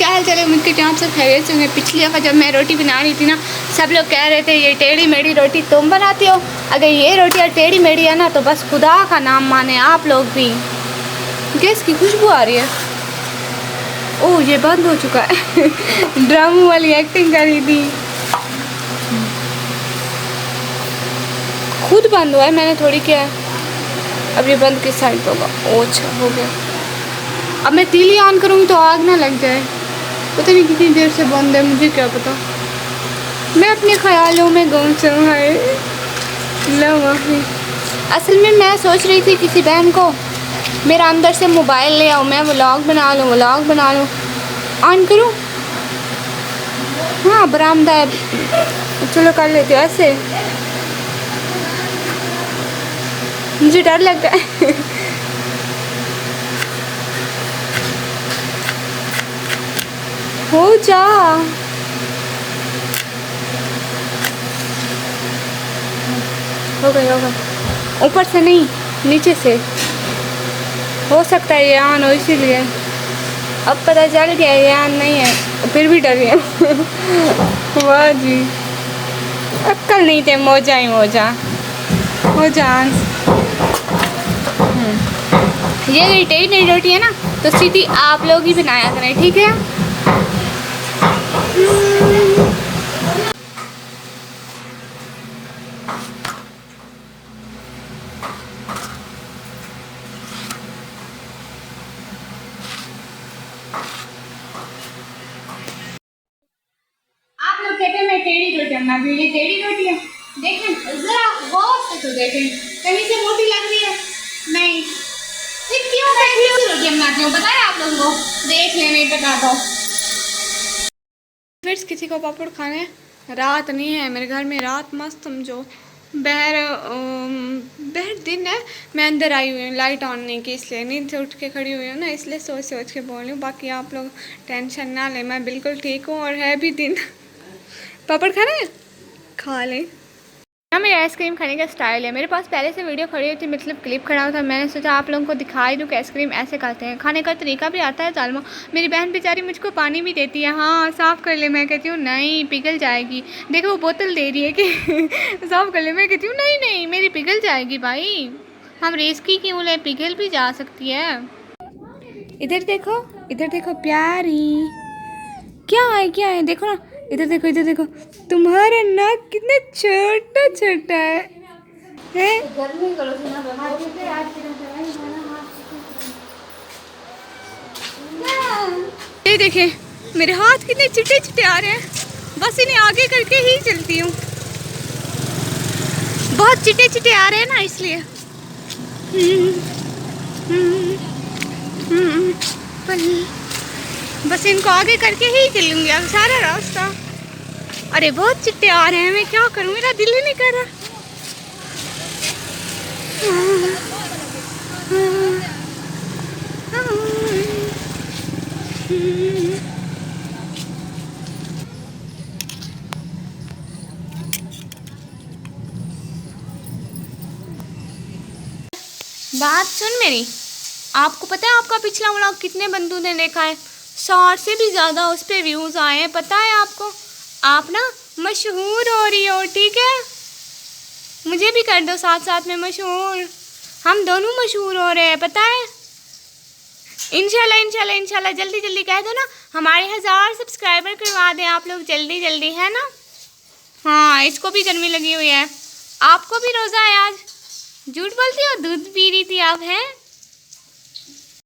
हाल चले मुझके यहाँ सब खैरियत से होंगे। पिछली दफ़ा जब मैं रोटी बना रही थी ना, सब लोग कह रहे थे ये टेढ़ी मेढ़ी रोटी तुम बनाती हो। अगर ये रोटियाँ टेढ़ी मेढ़ी है ना तो बस खुदा का नाम माने आप लोग भी। गैस की खुशबू आ रही है। ओह ये बंद हो चुका है। ड्रामू वाली एक्टिंग कर रही थी, खुद बंद हुआ है, मैंने थोड़ी किया है। अब ये बंद किस साइड होगा? अच्छा हो गया। अब मैं तीली ऑन करूँगी तो आग ना लग जाए। पता नहीं कितनी देर से बंद है, मुझे क्या पता। मैं अपने ख्यालों में गुम है। असल में मैं सोच रही थी किसी बहन को मेरा अंदर से मोबाइल ले आओ, मैं व्लॉग बना लूँ। ऑन करूँ? हाँ बरामदा है, चलो कर लेते हो ऐसे। मुझे डर लगता है। हो जा। हो गया ऊपर से नहीं नीचे से हो सकता है ये आन हो, इसीलिए अब पता चल गया ये आन नहीं है, फिर भी डर गया। वाह जी, अक्कल नहीं थे, मौजा ही मौजा हो जान। ये टेढ़ी मेरी रोटी है ना तो सीधी आप लोग ही बनाया करें, ठीक है? आप लोग कहते हैं मैं टेढ़ी रोटी बना रही हूँ, ये टेढ़ी रोटी है। देखें जरा गौर से तो देखें, कहीं से मोटी लग रही है? नहीं। फिर क्यों मैं ऐसी रोटी बनाती हूँ बताएं आप लोगों को? देख ले, नहीं पता तो। फिर किसी को पापड़ खाने, रात नहीं है मेरे घर में, रात मस्त समझो। बहर दिन है, मैं अंदर आई हुई हूँ, लाइट ऑन नहीं की, इसलिए नींद से उठ के खड़ी हुई हूँ ना, इसलिए सोच के बोल रही हूँ। बाकी आप लोग टेंशन ना लें, मैं बिल्कुल ठीक हूँ और है भी दिन। पापड़ खाना है? खा लें। हाँ मेरी आइसक्रीम खाने का स्टाइल है, मेरे पास पहले से वीडियो खड़ी हुई थी, मतलब क्लिप खड़ा हुआ था। मैंने सोचा आप लोगों को दिखाई दूँ कि आइसक्रीम ऐसे खाते हैं। खाने का तरीका भी आता है जालमो। मेरी बहन बेचारी मुझको पानी भी देती है, हाँ साफ़ कर ले। मैं कहती हूँ नहीं पिघल जाएगी। देखो वो बोतल दे रही है कि साफ़ कर ले, मैं कहती हूँ नहीं मेरी पिघल जाएगी भाई, हम रिस्की क्यों ले, पिघल भी जा सकती है। इधर देखो प्यारी, क्या है देखो ना, इधर देखो तुम्हारा नाक कितना छोटा है? ये देखें मेरे हाथ कितने चिट्टे आ रहे हैं, बस इन्हें आगे करके ही चलती हूँ। बहुत चिट्टे आ रहे हैं ना, इसलिए। बस इनको आगे करके ही चलूँगी अब सारा रास्ता। अरे बहुत चिट्टे आ रहे हैं, मैं क्या करूँ, मेरा दिल ही नहीं कर रहा। बात सुन मेरी, आपको पता है आपका पिछला व्लॉग कितने बंदों ने देखा है? 100 से भी ज़्यादा उस पर व्यूज़ आए हैं, पता है आपको? आप ना मशहूर हो रही हो, ठीक है? मुझे भी कर दो साथ में मशहूर, हम दोनों मशहूर हो रहे हैं, पता है? इंशाल्लाह जल्दी कह दो ना, हमारे 1000 सब्सक्राइबर करवा दें आप लोग जल्दी, है ना? हाँ इसको भी गर्मी लगी हुई है। आपको भी रोज़ा है आज? झूठ बोलती हो, दूध पी रही थी आप, हैं?